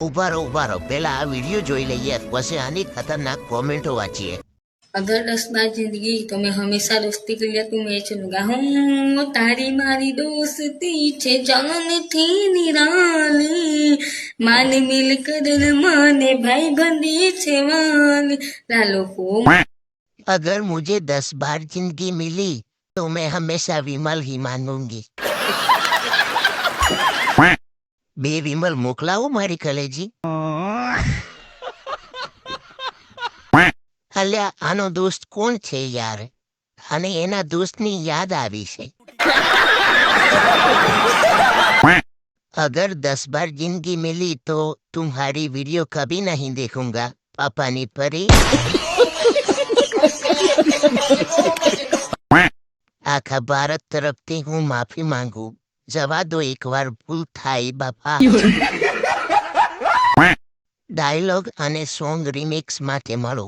ઉભા રહો પેલા આ વિડીયો જોઈ લઈએ પછી આની ખતરનાક કોમેન્ટો વાંચીએ। अगर 10 बार जिंदगी तो मैं हमेशा दोस्ती के लिए तुम्हें चुनूंगा। हूँ तारी मारी दोस्ती छे जान थी निराली मान मिल कर माने भाई बंदी छे वाली लालो को। अगर मुझे 10 बार जिंदगी मिली तो मैं हमेशा विमल ही मानूंगी। बे विमल मोकलाओ मारी कलेजी। अल्या आनो दोस्त कोण छे यार अने एना दोस्तनी याद आवी छे। अगर 10 बार जिंदगी मिली तो तुम्हारी वीडियो कभी नहीं देखूंगा पापानी परी। आखा भारत तरफथी हूँ माफी मांगू जवा दो एक बार भूल थाई बापा। डायलॉग अने सॉन्ग रिमिक्स माटे मळो।